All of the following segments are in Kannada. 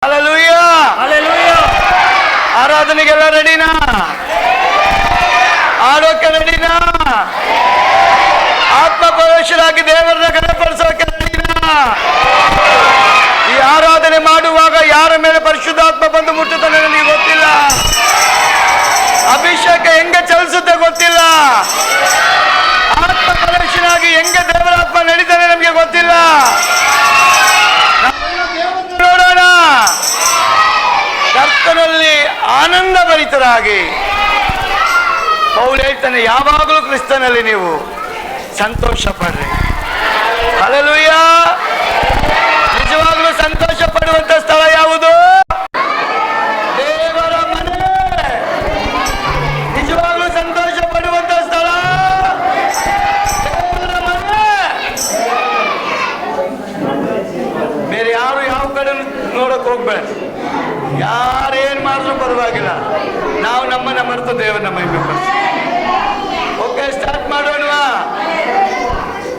Hallelujah hallelujah. ಆರಾಧನೆಗೆಲ್ಲ ರೆಡಿನಾ? ಆಡೋಕೆ ರೆಡಿನಾ? ಆತ್ಮ ಪ್ರವೇಶರಾಗಿ ದೇವರನ್ನ ಘನಪಡಿಸೋಕೆ ರೆಡಿನಾ? ಈ ಆರಾಧನೆ ಮಾಡುವಾಗ ಯಾರ ಮೇಲೆ ಪರಿಶುದ್ಧಾತ್ಮ ಬಂದು ಮುಟ್ಟುತ್ತಾನೆ ನನಗೆ ಗೊತ್ತಿಲ್ಲ. ಅಭಿಷೇಕ ಹೆಂಗೆ ಚಲಿಸುತ್ತೆ ಗೊತ್ತಿಲ್ಲ. ಆತ್ಮ ಪ್ರವೇಶನಾಗಿ ಹೆಂಗೆ ದೇವರಾತ್ಮ ನಡೀತಾನೆ ನಮಗೆ ಗೊತ್ತಿಲ್ಲ. ನೋಡೋಣ. ಕರ್ತನಲ್ಲಿ ಆನಂದ ಭರಿತರಾಗಿ ಪೌಲ ಹೇಳ್ತಾನೆ, ಯಾವಾಗಲೂ ಕ್ರಿಸ್ತನಲ್ಲಿ ನೀವು ಸಂತೋಷ ಪಡ್ರಿ. ಹಲ್ಲೆಲೂಯಾ. ನಿಜವಾಗ್ಲೂ ಸಂತೋಷ ಪಡುವಂತ ಸ್ಥಳ ಯಾವುದು? ದೇವರ ಮನೆ. ನಿಜವಾಗ್ಲೂ ಸಂತೋಷ ಪಡುವಂತ ಸ್ಥಳ ದೇವರ ಮನೆ. ಬೇರೆ ಯಾರು ಯಾವ ಕಡೆ ನೋಡಕ್ ಹೋಗ್ಬೇಡ. ಯಾರೇನ್ ಮಾಡಿದ್ರು ಪರವಾಗಿಲ್ಲ. ನಾವು ನಮ್ಮನ್ನ ಮರೆತು ದೇವರನ್ನ ಮಹಿಮೆ ಪಡಿಸಿ. ಓಕೆ, ಸ್ಟಾರ್ಟ್ ಮಾಡೋಣವಾ?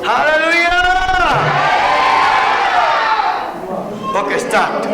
ಹಲ್ಲೆಲೂಯಾ. Okay, start.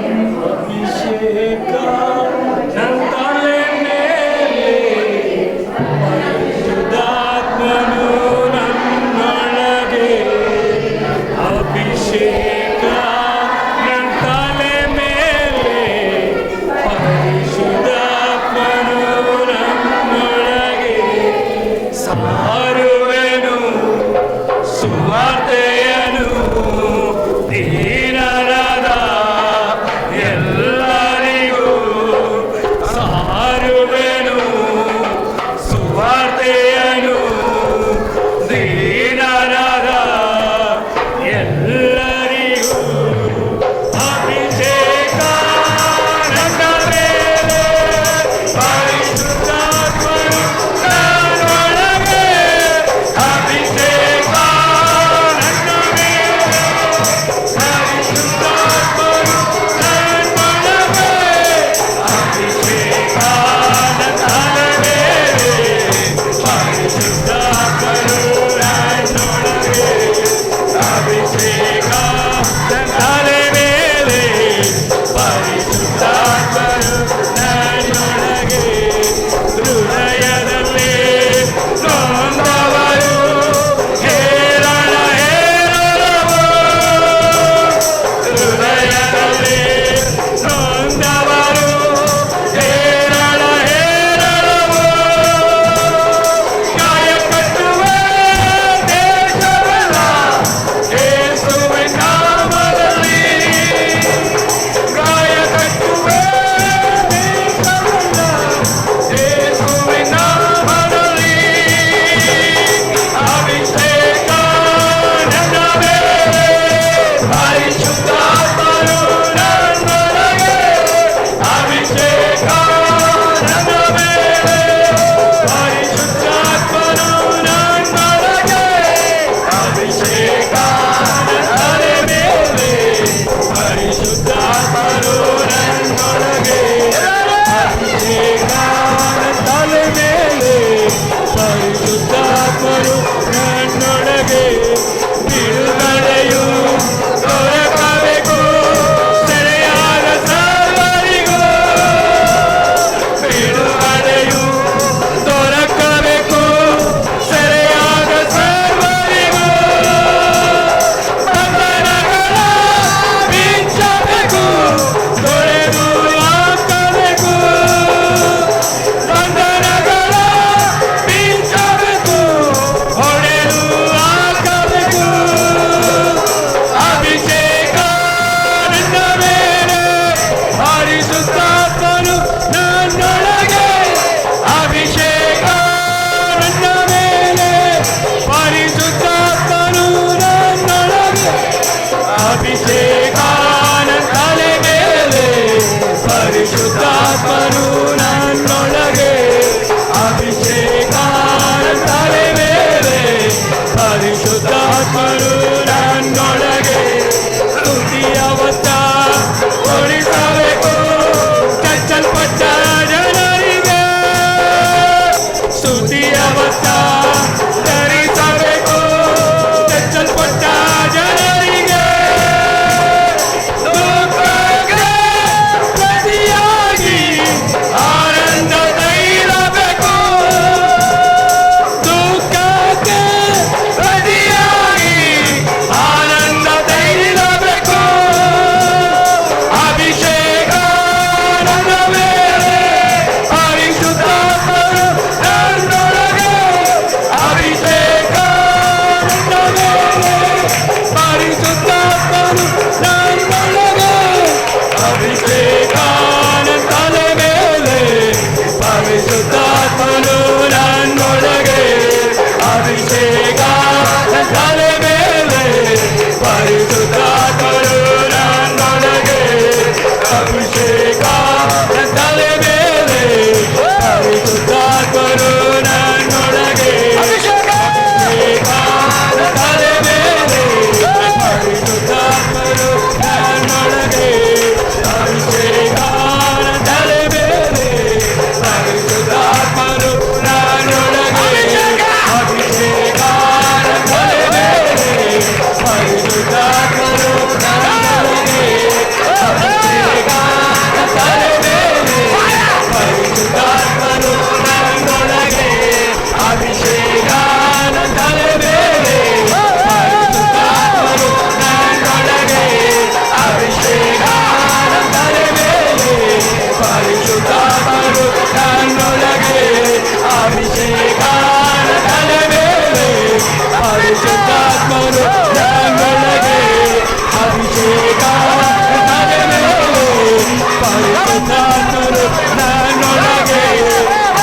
ಪರಿಶುದ್ಧಾತ್ಮರು ನನ್ನೊಳಗೆ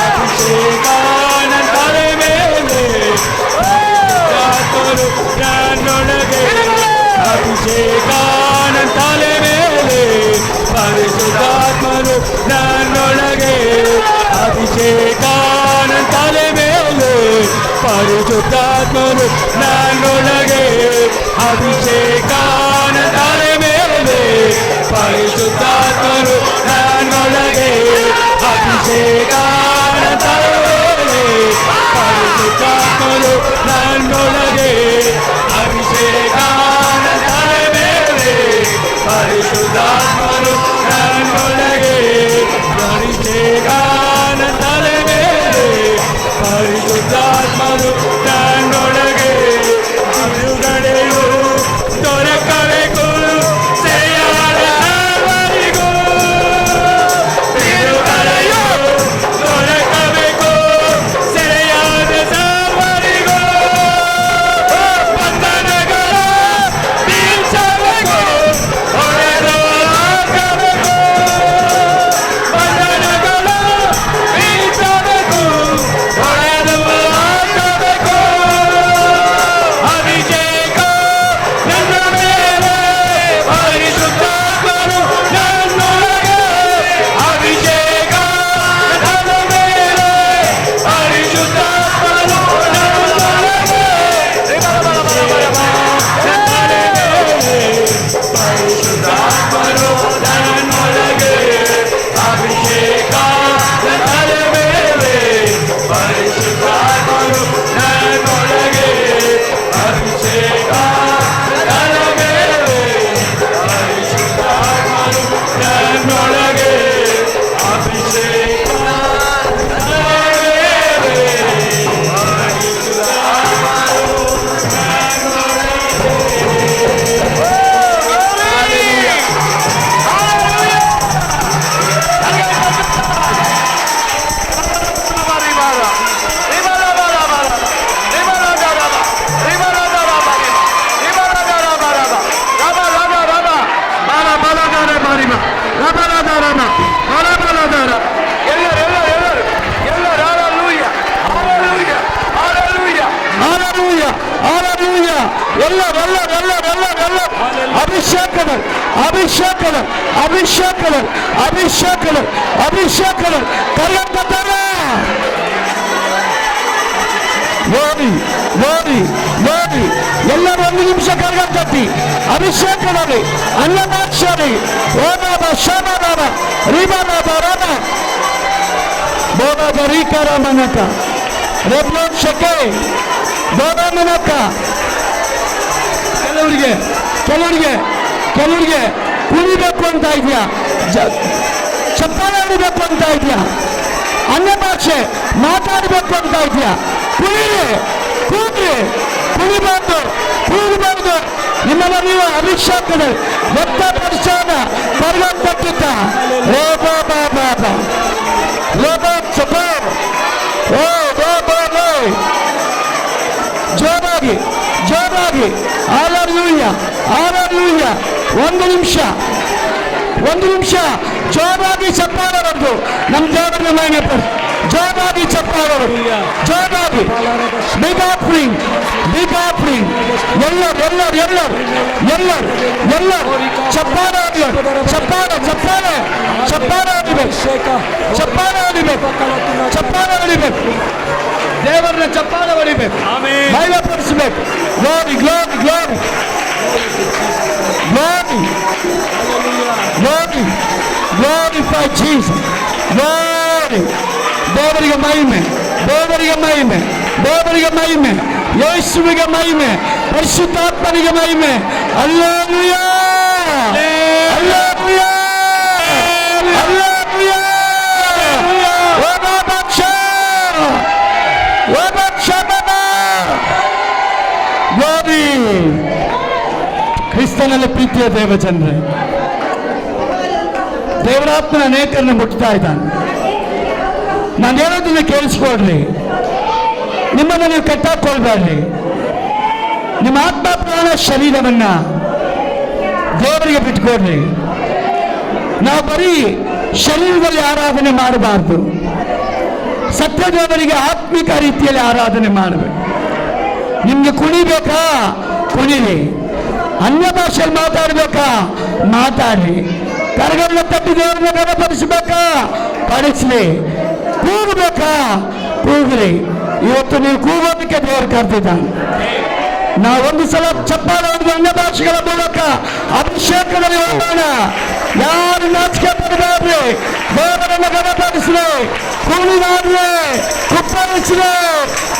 ಅಭಿಷೇಕ ನನ್ನ ತಲೆ ಮೇಲೆ ಪರಿಶುದ್ಧಾತ್ಮರು ನನ್ನೊಳಗೆ ಅಭಿಷೇಕ ನನ್ನ ತಲೆ ಮೇಲೆ ಪರಿಶುದ್ಧಾತ್ಮರು ನನ್ನೊಳಗೆ ಅಭಿಷೇಕ ನನ್ನ ತಲೆ ಮೇಲೆ ಪರಿಶುದ್ಧಾತ್ಮರು ನನ್ನೊಳಗೆ ಅಭಿಷೇಕ ನನ್ನ ತಲೆ ಮೇಲೆ ಪರಿಶುದ್ಧಾತ್ಮರು ನನ್ನೊಳಗೆ ಅಭಿಷೇಕ ನನ್ನ ತಲೆ ಮೇಲೆ ಪರಿಶುದ್ಧಾತ್ಮರು ನನ್ನೊಳಗೆ ಅಭಿಷೇಕ ನನ್ನ ತಲೆ ಮೇಲೆ ಪರಿಶುದ್ಧಾತ್ಮರು ನನ್ನೊಳಗೆ ಅಭಿಷೇಕ ನನ್ನ ತಲೆ ಮೇಲೆ ಪರಿಶುದ್ಧಾತ್ಮರು ನನ್ನೊಳಗೆ ಬಿಡುಗಡೆಯು ದೊರಕಬೇಕು ಸೆರೆಯಾದ ಸರ್ವರಿಗೂ ಬಿಡುಗಡೆಯು ದೊರಕಬೇಕು ಸೆರೆಯಾದ ಸರ್ವರಿಗೂ ಬಂಧನಗಳ ಬೀಳ್ಸಬೇಕು ಹೊಡೆದು ಹಾಕಬೇಕು ಬಂಧನಗಳ ಬೀಳ್ಸಬೇಕು ಹೊಡೆದು ಹಾಕಬೇಕು ಅಭಿಷೇಕ ನನ್ನ ಮೇಲೆ ಪರಿಶುದ್ಧಾತ್ಮರು ನನ್ನೊಳಗೆ ಅಭಿಷೇಕ ನನ್ನ ಮೇಲೆ ಪರಿಶುದ್ಧಾತ್ಮರು ನನ್ನೊಳಗೆ ಪರಿಶುದ್ಧಾತ್ಮರು ನನ್ನೊಳಗೆ ಅಭಿಷೇಕ ನನ್ನ ಮೇಲೆ ಪರಿಶುದ್ಧಾತ್ಮರು ನನ್ನೊಳಗೆ ಅಭಿಷೇಕ ನನ್ನ ಮೇಲೆ ಪರಿಶುದ್ಧಾತ್ಮರು ನನ್ನೊಳಗೆ ಅಭಿಷೇಕ ನನ್ನ ಮೇಲೆ ಅಭಿಷೇಕದ ಅಭಿಷೇಕದ ಅಭಿಷೇಕದ ಅಭಿಷೇಕದ ಅಭಿಷೇಕದ ಕರೆಯಂತರ ನೋಡಿ ನೋಡಿ ನೋಡಿ ಎಲ್ಲರೂ ಒಂದು ನಿಮಿಷ ಕರೆಗಂತತಿ ಅಭಿಷೇಕದಲ್ಲಿ ಅನ್ನದಾಕ್ಷರಿ ಓನಾದ ಶಮನಾದ ರಿಮನಾದ ರಮ ಬೋನಾದ ರೀಕರಮನಕ ರೆಬ್ಲೋಕ್ಷಕ್ಕೆ ಬೋನಮನಕ ಕೆಲವರಿಗೆ ಕೆಲವರಿಗೆ ಕೆಲವರಿಗೆ ಕುಣಿಬೇಕು ಅಂತ ಇದೆಯಾ ಚಪ್ಪಾಳೆ ಹೊಡಿಬೇಕು ಅಂತ ಇದೆಯಾ ಅನ್ಯ ಭಾಷೆ ಮಾತಾಡಬೇಕು ಅಂತ ಇದೆಯಾ ಕುಣಿರಿ ಕೂಗ್ರಿ ಕುಣಿಬಾರ್ದು ಕೂಗಬಾರ್ದು ನಿಮ್ಮನ್ನ ನೀವು ಅಭಿಷೇಕದ ವ್ಯಕ್ತಪಡಿಸೋಣ ಕರೆಗಂತಕ್ಕಿಂತ ರೋಬೋ ಬಾಬಾ ರೋಬೋ ಚಪೋ ಓ ರೋಬೋ ಜೋರಾಗಿ ಜೋರಾಗಿ ಹಾಲೆಲೂಯಾ ಹಾಲೆಲೂಯಾ ಒಂದು ನಿಮಿಷ ಜೋರಾಗಿ ಚಪ್ಪಾಳೆ ಹೊಡೆದು ನಮ್ಮ ದೇವರನ್ನ ಮಹಿಮೆ ಪಡಿಸಿ ಜೋರಾಗಿ ಚಪ್ಪಾಳೆ ಹೊಡೆದು ಜೋರಾಗಿ ಬಿಗ್ ಆಫರಿಂಗ್ ಎಲ್ಲರೂ ಚಪ್ಪಾಳೆ ಹೊಡಿಬೇಕು ಚಪ್ಪಾಳೆ ಹೊಡಿಬೇಕು ದೇವರನ್ನ ಚಪ್ಪಾಳೆ ಹೊಡಿಬೇಕು ಮಹಿಮೆ ಪಡಿಸಬೇಕು glory glory glory glory glory glorify Jesus glory ದೇವರಿಗೆ ಮಹಿಮೆ ದೇವರಿಗೆ ಮಹಿಮೆ ದೇವರಿಗೆ ಮಹಿಮೆ ಯೇಸುವಿಗೆ ಮಹಿಮೆ ಪರಿಶುದ್ಧಾತ್ಮನಿಗೆ ಮಹಿಮೆ ಹಲ್ಲೆಲೂಯಾ ಹಲ್ಲೆಲೂಯಾ ಹಲ್ಲೆಲೂಯಾ ಗ್ಲೋರಿ ಕ್ರಿಸ್ತನಲ್ಲಿ ಪ್ರೀತಿಯ ದೇವಜನರೇ ದೇವರಾತ್ಮನ ಅನೇಕರನ್ನ ಮುಟ್ತಾ ಇದ್ದಾನೆ. ನಾನು ಹೇಳೋದನ್ನ ಕೇಳಿಸ್ಕೊಡ್ರಿ, ನಿಮ್ಮನ್ನು ನೀವು ಕಟ್ಟಾಕೊಳ್ಬೇಡ್ರಿ. ನಿಮ್ಮ ಆತ್ಮ ಪ್ರಾಣ ಶರೀರವನ್ನ ದೇವರಿಗೆ ಬಿಟ್ಕೊಡ್ರಿ. ನಾವು ಬರೀ ಶರೀರದಲ್ಲಿ ಆರಾಧನೆ ಮಾಡಬಾರ್ದು. ಸತ್ಯದೇವರಿಗೆ ಆತ್ಮಿಕ ರೀತಿಯಲ್ಲಿ ಆರಾಧನೆ ಮಾಡಬೇಕು. ನಿಮ್ಗೆ ಕುಣಿಬೇಕಾ ಕುಣಿರಿ, ಅನ್ಯ ಭಾಷೆಯಲ್ಲಿ ಮಾತಾಡ್ಬೇಕಾ ಮಾತಾಡಿ, ಕರಗಳನ್ನ ತಟ್ಟಿ ದೇವರನ್ನ ಗಣಪಡಿಸಬೇಕಾ ಪಡಿಸ್ಲಿ, ಕೂಗಬೇಕಾ ಕೂಗ್ರಿ. ಇವತ್ತು ನೀವು ಕೂಗೋದಕ್ಕೆ ದೇವರು ಕರ್ತಿದ್ದಾನೆ. ನಾವೊಂದು ಸಲ ಚಪ್ಪಾಳೆ ಹೊಡೆದು ಅನ್ಯ ಭಾಷೆಗಳ ಮೂಲಕ ಅಭಿಷೇಕದಲ್ಲಿ ಹೋಗೋಣ. ಯಾರು ನಾಚಿಕೆ ಪಡಬೇಡ್ರಿ, ದೇವರನ್ನು ಗಣಪಡಿಸ್ರಿ, ಕೂಗಿದಾಡ್ರಿ, ಕುಪ್ಪಳಿಸ್ರಿ,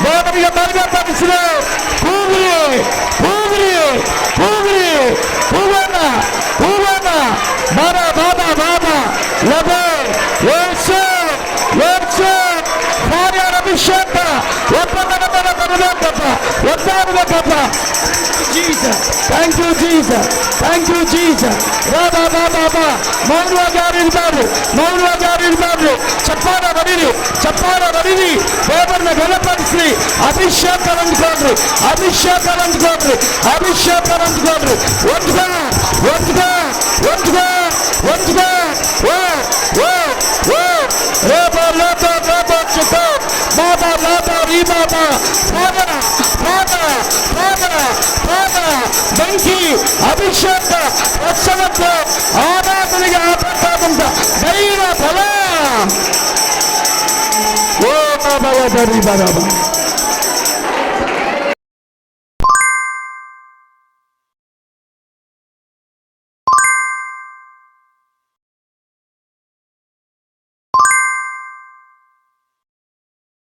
ದೇವರಿಗೆ ಬರಗಪಡಿಸ್ರಿ, ಕೂಗ್ರಿ ಕೂಗ್ರಿ ಕೂಗ್ರಿ, ಕೂಗೋಣ ಕೂಗೋಣ. ಬಾಬಾ ಬಾಬಾ ಬಾಬಾ ಲಬೆ ಯೇಸು ಯೇಸು ಕಾರ್ಯರ ಅಭಿಷೇಕ ಒಬ್ಬರ ಬರಬೇಕಪ್ಪ, ಒದ್ದಾಡಬೇಕಪ್ಪ. Jesus, thank you Jesus, thank you Jesus. ಬಾಬಾ ಬಾಬಾ ಬಾ, ಮೌನವಾಗಿ ಯಾರು ಇರಬಾರ್ದು, ಮೌನವಾಗಿ ಯಾರು ಇರಬಾರ್ದು. ಚಪ್ಪಾಳ ಬರೀರಿ, ಚಪ್ಪಾಳ ಬರೀರಿ, ದೇವರನ್ನ ಗಣಪಡಿಸ್ರಿ. ಅಭಿಷೇಕ ಅಂದ್ಕೊಡ್ರಿ, ಅಭಿಷೇಕ ಅಂದ್ಕೊಡ್ರಿ, ಅಭಿಷೇಕ ಅಂದ್ಕೊಡ್ರಿ. ಒಂದ್ಗ ಒಂದ್ಗ ಒಂದ್ಗ ಒಂದ್ಗ ಓ ಓ ಓ ರೇಬ ಲೇಬ ಲೇಬ ಚಿಕ್ಕ ಬಾಬಾ ಬಾಬಾ ರೀ ಬಾಬಾ ಸಾಗರ ಸಾಗರ ಸಾಗರ ಸಾಗರ ಬೆಂಕಿ ಅಭಿಷೇಕ ಪ್ರಸನ್ನತೆ ಆರಾಧನೆಗೆ ಆಪತ್ತಾದಂತ ಧೈರ್ಯ ಬಲ. ಓ ಬಾಬಾ ಬರೀ ಬಾಬಾ